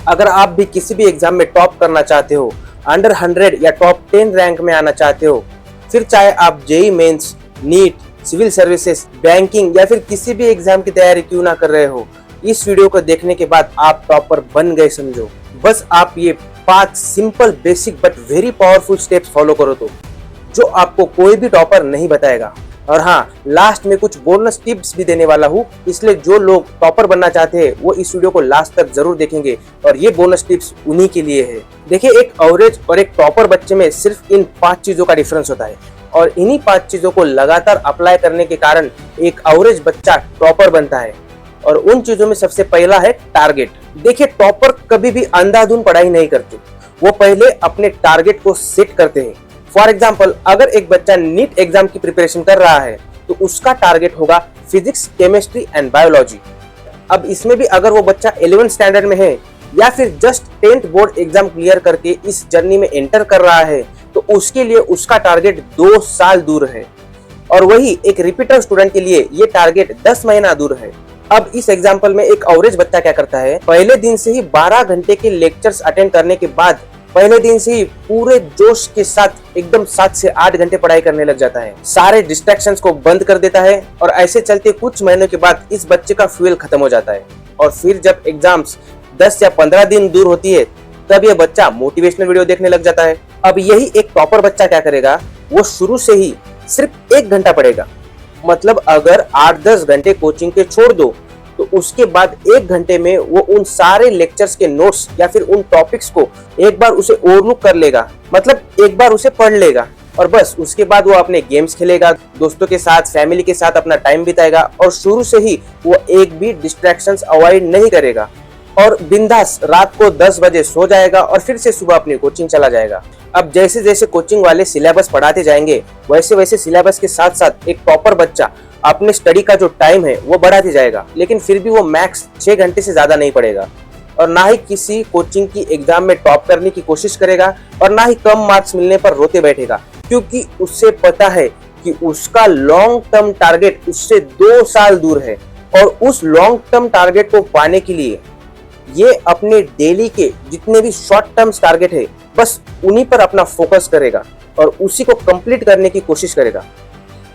अगर आप भी किसी भी एग्जाम में टॉप करना चाहते हो, अंडर 100 या टॉप 10 रैंक में आना चाहते हो, फिर चाहे आप JEE mains, NEET, civil services, banking या फिर किसी भी एग्जाम की तैयारी क्यों ना कर रहे हो, इस वीडियो को देखने के बाद आप टॉपर बन गए समझो। बस आप ये 5 simple, basic but very powerful steps follow करो तो, जो आपको कोई भी टॉपर नहीं बताएगा। और हाँ, लास्ट में कुछ बोनस टिप्स भी देने वाला हूँ, इसलिए जो लोग टॉपर बनना चाहते हैं वो इस वीडियो को लास्ट तक जरूर देखेंगे और ये बोनस टिप्स उन्हीं के लिए है। देखिए, एक एवरेज और एक टॉपर बच्चे में सिर्फ इन 5 चीजों का डिफरेंस होता है और इन्हीं 5 चीजों को लगातार अप्लाई करने के कारण एक एवरेज बच्चा टॉपर बनता है। और उन चीजों में सबसे पहला है टारगेट। देखिए, टॉपर कभी भी अंधाधुंध पढ़ाई नहीं करते, वो पहले अपने टारगेट को सेट करते हैं। फॉर एग्जाम्पल, अगर एक बच्चा नीट एग्जाम की प्रिपरेशन कर रहा है तो उसका टारगेट होगा फिजिक्स, केमिस्ट्री एंड बायोलॉजी। अब इसमें भी अगर वो बच्चा 11th स्टैंडर्ड में है या फिर just 10th board exam clear करके इस जर्नी में एंटर कर रहा है तो उसके लिए उसका टारगेट 2 साल दूर है। और वही एक रिपीटर स्टूडेंट के लिए ये टारगेट 10 महीना दूर है। अब इस एग्जाम्पल में एक एवरेज बच्चा क्या करता है, पहले दिन से ही 12 घंटे के लेक्चर्स अटेंड करने के बाद पहले दिन से ही पूरे जोश के साथ एकदम 7 से 8 घंटे पढ़ाई करने लग जाता है, सारे डिस्ट्रैक्शंस को बंद कर देता है। और ऐसे चलते कुछ महीनों के बाद इस बच्चे का फ्यूल खत्म हो जाता है और फिर जब एग्जाम्स 10 या 15 दिन दूर होती है तब ये बच्चा मोटिवेशनल वीडियो देखने लग जाता है। अब यही एक टॉपर बच्चा क्या करेगा, वो शुरू से ही सिर्फ 1 घंटा पढ़ेगा। मतलब अगर 8-10 घंटे कोचिंग के छोड़ दो तो उसके बाद 1 घंटे में वो उन सारे लेक्चर्स के नोट्स या फिर उन टॉपिक्स को एक बार उसे ओवरलुक कर लेगा, मतलब एक बार उसे पढ़ लेगा। और बस उसके बाद वो अपने गेम्स खेलेगा, दोस्तों के साथ, फैमिली के साथ अपना टाइम बिताएगा और शुरू से ही वो एक भी डिस्ट्रैक्शंस अवॉइड नहीं करेगा और बिंदास रात को 10 बजे सो जाएगा और फिर से सुबह अपनी कोचिंग चला जाएगा। अब जैसे जैसे कोचिंग वाले सिलेबस पढ़ाते जाएंगे वैसे वैसे सिलेबस के साथ साथ एक टॉपर बच्चा अपने स्टडी का जो टाइम है वो बढ़ाते जाएगा, लेकिन फिर भी वो मैक्स 6 घंटे से ज्यादा नहीं पढ़ेगा और ना ही किसी कोचिंग की एग्जाम में टॉप करने की कोशिश करेगा और ना ही कम मार्क्स मिलने पर रोते बैठेगा, क्योंकि उससे पता है कि उसका लॉन्ग टर्म टारगेट उससे 2 साल दूर है। और उस लॉन्ग टर्म टारगेट को पाने के लिए ये अपने डेली के जितने भी शॉर्ट टर्म टारगेट है बस उन्हीं पर अपना फोकस करेगा और उसी को कंप्लीट करने की कोशिश करेगा।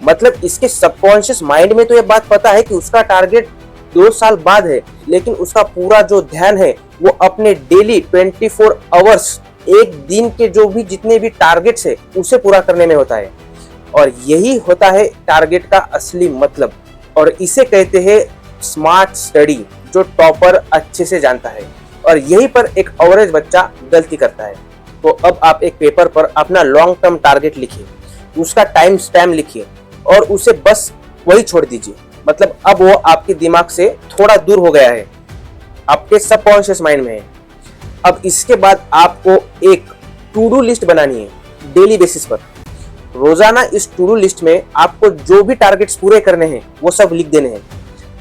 मतलब इसके सबकॉन्शियस माइंड में तो ये बात पता है कि उसका टारगेट 2 साल बाद है, लेकिन उसका पूरा जो ध्यान है वो अपने डेली 24 आवर्स, एक दिन के जो भी जितने भी टारगेट्स है उसे पूरा करने में होता है। और यही होता है टारगेट का असली मतलब और इसे कहते हैं स्मार्ट स्टडी, जो टॉपर अच्छे से जानता है। और यही पर एक एवरेज बच्चा गलती करता है। तो अब आप एक पेपर पर अपना लॉन्ग टर्म टारगेट लिखिए, उसका टाइम स्पैम लिखिए और उसे बस वही छोड़ दीजिए। मतलब अब वो आपके दिमाग से थोड़ा दूर हो गया है, आपके सबकॉन्शियस माइंड में है। अब इसके बाद आपको एक टू डू लिस्ट बनानी है डेली बेसिस पर। रोजाना इस टू डू लिस्ट में आपको जो भी टारगेट्स पूरे करने हैं वो सब लिख देने हैं।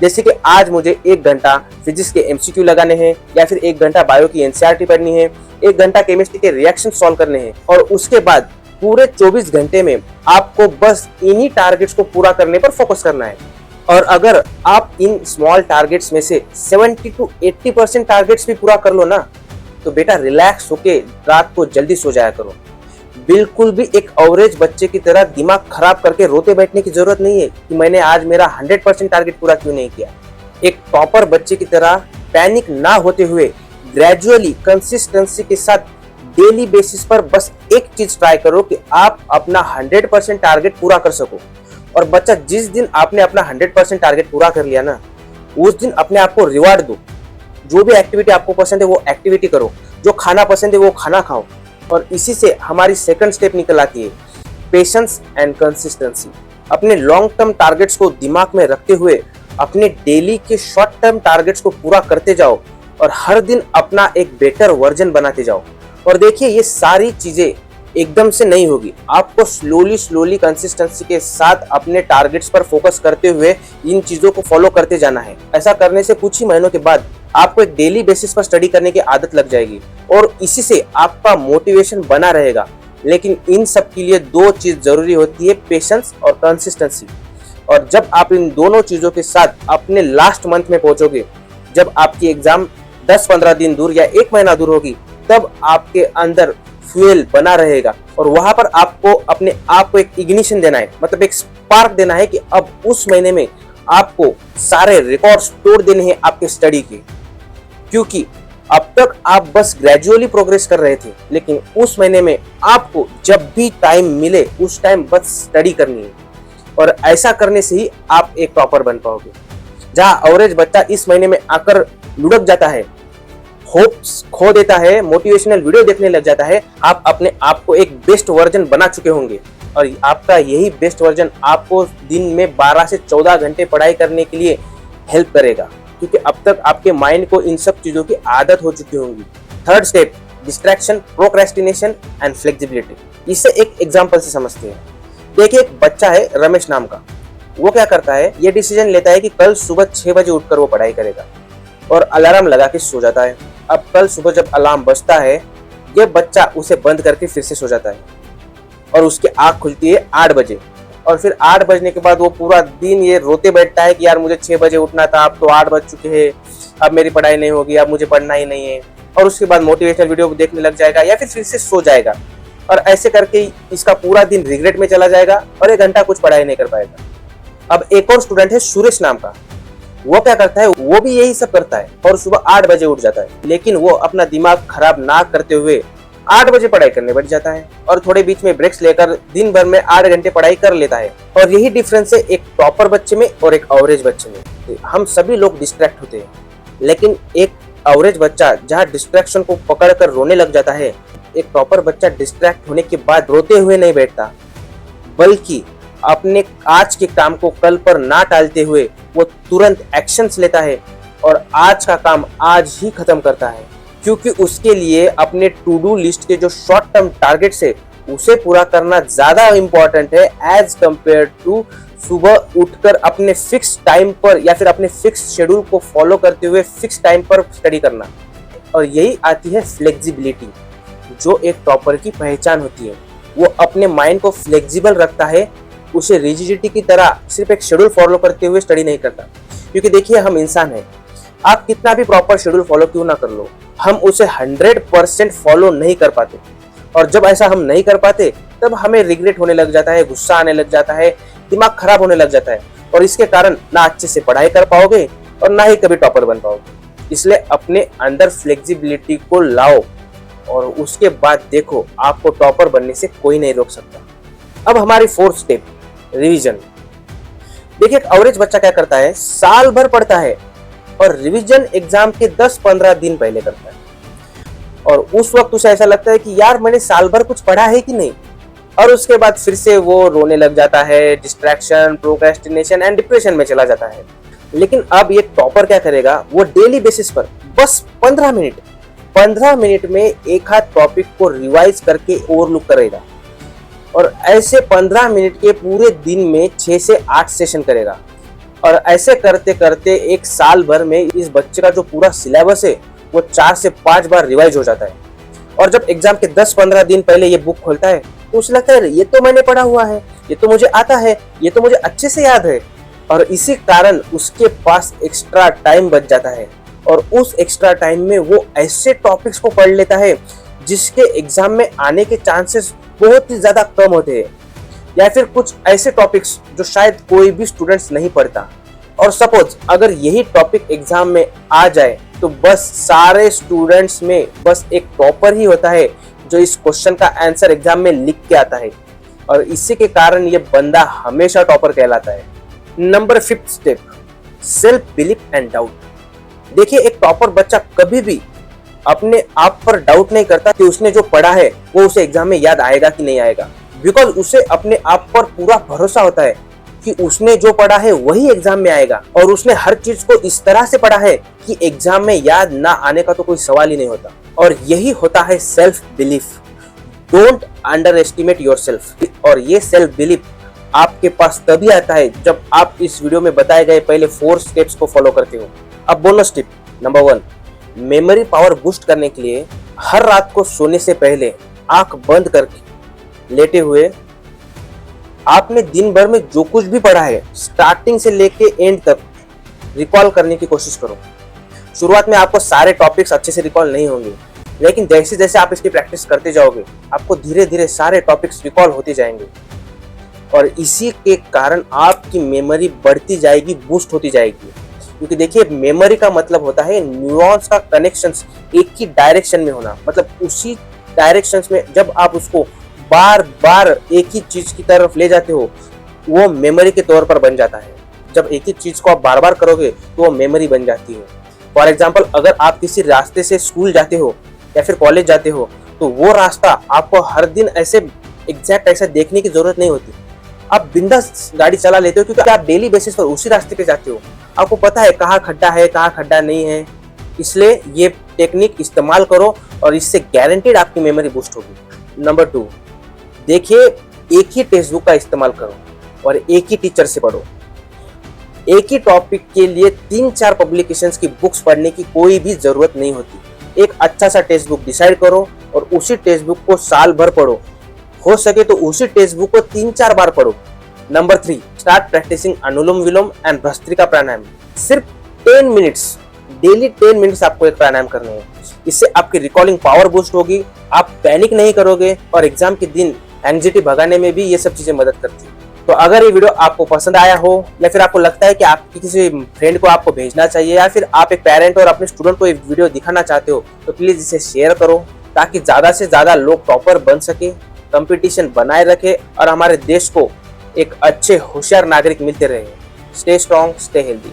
जैसे कि आज मुझे 1 घंटा फिजिक्स के एमसीक्यू लगाने हैं, या फिर 1 घंटा बायो की एनसीईआरटी पढ़नी है, 1 घंटा केमिस्ट्री के रिएक्शन सॉल्व करने हैं। और उसके बाद पूरे 24 घंटे में आपको बस इन्हीं टारगेट्स को पूरा करने पर फोकस करना है। और अगर आप इन स्मॉल टारगेट्स में से 70 to 80% टारगेट्स भी पूरा कर लो ना, तो बेटा रिलैक्स होके रात को जल्दी सो जाया करो। बिल्कुल भी एक एवरेज बच्चे की तरह दिमाग खराब करके रोते बैठने की जरूरत नहीं है कि मैंने आज मेरा 100% टारगेट पूरा क्यों नहीं किया। एक टॉपर बच्चे की तरह पैनिक ना होते हुए ग्रेजुअली, कंसिस्टेंसी के साथ डेली बेसिस पर बस एक चीज ट्राई करो कि आप अपना 100% टारगेट पूरा कर सको। और बच्चा, जिस दिन आपने अपना 100% टारगेट पूरा कर लिया ना, उस दिन अपने आप को रिवार्ड दो। जो भी एक्टिविटी आपको पसंद है वो एक्टिविटी करो, जो खाना पसंद है वो खाना खाओ। और इसी से हमारी सेकंड स्टेप निकल आती है पेशेंस एंड कंसिस्टेंसी। अपने लॉन्ग टर्म टारगेट्स को दिमाग में रखते हुए अपने डेली के शॉर्ट टर्म टारगेट्स को पूरा करते जाओ और हर दिन अपना एक बेटर वर्जन बनाते जाओ। और देखिए, ये सारी चीजें एकदम से नहीं होगी, आपको स्लोली कंसिस्टेंसी के साथ अपने टारगेट्स पर फोकस करते हुए इन चीजों को फॉलो करते जाना है। ऐसा करने से कुछ ही महीनों के बाद आपको एक डेली बेसिस पर स्टडी करने की आदत लग जाएगी और इसी से आपका मोटिवेशन बना रहेगा। लेकिन इन सब के लिए 2 चीज जरूरी होती है, पेशेंस और कंसिस्टेंसी। और जब आप इन दोनों चीजों के साथ अपने लास्ट मंथ में पहुंचोगे, जब आपकी एग्जाम 10-15 दिन दूर या 1 महीना दूर होगी, तब आपके अंदर फ्यूल बना रहेगा और वहां पर आपको अपने आप को एक इग्निशन देना है, मतलब एक स्पार्क देना है कि अब उस महीने में आपको सारे रिकॉर्ड्स तोड़ देने हैं आपके स्टडी के। क्योंकि अब तक आप बस ग्रेजुअली प्रोग्रेस कर रहे थे, लेकिन उस महीने में आपको जब भी टाइम मिले उस टाइम बस स्टडी करनी है और ऐसा करने से ही आप एक टॉपर बन पाओगे। जहां एवरेज बच्चा इस महीने में आकर लुढ़क जाता है, होप्स खो देता है, मोटिवेशनल वीडियो देखने लग जाता है, आप अपने आप को एक बेस्ट वर्जन बना चुके होंगे और आपका यही बेस्ट वर्जन आपको दिन में 12 से 14 घंटे पढ़ाई करने के लिए हेल्प करेगा, क्योंकि अब तक आपके माइंड को इन सब चीजों की आदत हो चुकी होंगी। Third step, distraction, procrastination and flexibility. इसे एक एग्जांपल से समझते हैं। देखिए, एक बच्चा है रमेश नाम का, वो क्या करता है, ये डिसीजन लेता है कि कल सुबह 6 बजे उठकर वो पढ़ाई करेगा और अलार्म लगा के सो जाता है। अब कल सुबह जब अलार्म बजता है, ये बच्चा उसे बंद करके फिर से सो जाता है और उसकी आंख खुलती है 8 बजे और फिर 8 बजने के बाद वो पूरा दिन ये रोते बैठता है कि यार मुझे 6 बजे उठना था, अब तो 8 बज चुके हैं, अब मेरी पढ़ाई नहीं होगी, अब मुझे पढ़ना ही नहीं है। और उसके बाद मोटिवेशनल वीडियो देखने लग जाएगा या फिर से सो जाएगा और ऐसे करके इसका पूरा दिन रिग्रेट में चला जाएगा और 1 घंटा कुछ पढ़ाई नहीं कर पाएगा। अब एक और स्टूडेंट है सुरेश नाम का, वो क्या करता है, वो भी यही सब करता है और सुबह 8 बजे उठ जाता है, लेकिन वो अपना दिमाग खराब ना करते हुए 8 बजे पढ़ाई करने बैठ जाता है और थोड़े बीच में ब्रेक्स लेकर दिन भर में 8 घंटे पढ़ाई कर लेता है। और यही डिफरेंस है एक टॉपर बच्चे में और एक एवरेज बच्चे में। हम सभी लोग डिस्ट्रैक्ट होते हैं, लेकिन एक एवरेज बच्चा जहाँ डिस्ट्रैक्शन को पकड़कर रोने लग जाता है, एक टॉपर बच्चा डिस्ट्रैक्ट होने के बाद रोते हुए नहीं बैठता, बल्कि अपने आज के काम को कल पर ना टालते हुए वो तुरंत एक्शंस लेता है और आज का काम आज ही खत्म करता है, क्योंकि उसके लिए अपने टू डू लिस्ट के जो शॉर्ट टर्म टारगेट्स है उसे पूरा करना ज्यादा इंपॉर्टेंट है एज कंपेयर टू सुबह उठकर अपने फिक्स टाइम पर या फिर अपने फिक्स शेड्यूल को फॉलो करते हुए फिक्स टाइम पर स्टडी करना। और यही आती है फ्लेक्सिबिलिटी, जो एक टॉपर की पहचान होती है। वो अपने माइंड को फ्लेक्सिबल रखता है, उसे रिजिडिटी की तरह सिर्फ एक शेड्यूल फॉलो करते हुए स्टडी नहीं करता। क्योंकि देखिए, हम इंसान हैं, आप कितना भी प्रॉपर शेड्यूल फॉलो क्यों ना कर लो, हम उसे 100% फॉलो नहीं कर पाते और जब ऐसा हम नहीं कर पाते तब हमें रिग्रेट होने लग जाता है, गुस्सा आने लग जाता है, दिमाग खराब होने लग जाता है और इसके कारण ना अच्छे से पढ़ाई कर पाओगे और ना ही कभी टॉपर बन पाओगे। इसलिए अपने अंदर फ्लेक्सिबिलिटी को लाओ और उसके बाद देखो, आपको टॉपर बनने से कोई नहीं रोक सकता। अब हमारी फोर्थ स्टेप, रिवीजन। देखिए, एक एवरेज बच्चा क्या करता है, साल भर पढ़ता है और रिवीजन एग्जाम के 10-15 दिन पहले करता है और उस वक्त उसे ऐसा लगता है कि यार मैंने साल भर कुछ पढ़ा है कि नहीं, और उसके बाद फिर से वो रोने लग जाता है, डिस्ट्रैक्शन, प्रोक्रेस्टिनेशन एंड डिप्रेशन में चला जाता है। लेकिन अब ये टॉपर क्या करेगा, वो डेली बेसिस पर बस 15 मिनट में एक हाथ टॉपिक को रिवाइज करके ओवरलुक करेगा और ऐसे 15 मिनट के पूरे दिन में 6 से 8 सेशन करेगा और ऐसे करते करते एक साल भर में इस बच्चे का जो पूरा सिलेबस है वो 4 से 5 बार रिवाइज हो जाता है। और जब एग्जाम के 10-15 दिन पहले ये बुक खोलता है तो उसे लगता है ये तो मैंने पढ़ा हुआ है, ये तो मुझे आता है, ये तो मुझे अच्छे से याद है, और इसी कारण उसके पास एक्स्ट्रा टाइम बच जाता है और उस एक्स्ट्रा टाइम में वो ऐसे टॉपिक्स को पढ़ लेता है जिसके एग्जाम में आने के चांसेस बहुत ही ज्यादा कम होते हैं, या फिर कुछ ऐसे टॉपिक्स जो शायद कोई भी स्टूडेंट्स नहीं पढ़ता। और सपोज अगर यही टॉपिक एग्जाम में आ जाए तो बस सारे स्टूडेंट्स में बस एक टॉपर ही होता है जो इस क्वेश्चन का आंसर एग्जाम में लिख के आता है और इसी के कारण ये बंदा हमेशा टॉपर कहलाता है। Number 5 step, self belief and doubt. देखिए, एक टॉपर बच्चा कभी भी अपने आप पर डाउट नहीं करता कि उसने जो पढ़ा है वो उसे एग्जाम में याद आएगा कि नहीं आएगा, बिकॉज उसे अपने आप पर पूरा भरोसा होता है कि उसने जो पढ़ा है वही एग्जाम में आएगा और उसने हर चीज को इस तरह से पढ़ा है कि एग्जाम में याद ना आने का तो कोई सवाल ही नहीं होता। और यही होता है self belief. Don't under estimate your self. और ये सेल्फ बिलीफ आपके पास तभी आता है जब आप इस वीडियो में बताए गए पहले 4 स्टेप्स को फॉलो करते हो। अब bonus tip number 1, memory power boost करने के लिए हर रात को सोने से पहले आंख बंद करके लेटे हुए आपने दिन भर में जो कुछ भी पढ़ा है स्टार्टिंग से लेके एंड तक रिकॉल करने की कोशिश करो। शुरुआत में आपको सारे टॉपिक्स अच्छे से रिकॉल नहीं होंगे, लेकिन जैसे जैसे आप इसकी प्रैक्टिस करते जाओगे आपको धीरे धीरे सारे टॉपिक्स रिकॉल होते जाएंगे और इसी के कारण आपकी मेमोरी बढ़ती जाएगी, बूस्ट होती जाएगी। क्योंकि देखिए, मेमोरी का मतलब होता है न्यूरॉन्स का कनेक्शंस एक ही डायरेक्शन में होना, मतलब उसी डायरेक्शंस में जब आप उसको बार बार एक ही चीज की तरफ ले जाते हो वो मेमोरी के तौर पर बन जाता है। जब एक ही चीज को आप बार बार करोगे तो वो मेमोरी बन जाती है। फॉर एग्जाम्पल, अगर आप किसी रास्ते से स्कूल जाते हो या फिर कॉलेज जाते हो तो वो रास्ता आपको हर दिन ऐसे एग्जैक्ट ऐसा देखने की जरूरत नहीं होती। आप बिंदास गाड़ी चला लेते हो क्योंकि आप डेली बेसिस पर उसी रास्ते पे जाते हो, आपको पता है कहाँ खड्डा है कहाँ खड्डा नहीं है। इसलिए ये टेक्निक इस्तेमाल करो और इससे गारंटेड आपकी मेमोरी बूस्ट होगी। नंबर 2, देखिए, एक ही टेक्स्ट बुक का इस्तेमाल करो और एक ही टीचर से पढ़ो। एक ही टॉपिक के लिए 3-4 पब्लिकेशंस की बुक्स पढ़ने की कोई भी जरूरत नहीं होती। एक अच्छा सा टेक्स्ट बुक डिसाइड करो और उसी टेक्स्ट बुक को साल भर पढ़ो, हो सके तो उसी टेक्स्ट बुक को 3-4 बार पढ़ो। Number 3, start practising anulom vilom and bhastrika pranayama. सिर्फ 10 मिनट्स, डेली 10 मिनट्स आपको एक प्राणायाम करने हैं। इससे आपकी रिकॉलिंग पावर बूस्ट होगी, आप पैनिक नहीं करोगे और एग्जाम के दिन एंग्जाइटी भगाने में भी ये सब चीजें मदद करती है। तो अगर ये वीडियो आपको पसंद आया हो या फिर आपको लगता है कि आपकी किसी फ्रेंड को आपको भेजना चाहिए या फिर आप एक पेरेंट और अपने स्टूडेंट को ये वीडियो दिखाना चाहते हो तो प्लीज इसे शेयर करो ताकि ज्यादा से ज्यादा लोग टॉपर बन सके, कंपटीशन बनाए रखे और हमारे देश को एक अच्छे होशियार नागरिक मिलते रहे। Stay strong, stay healthy.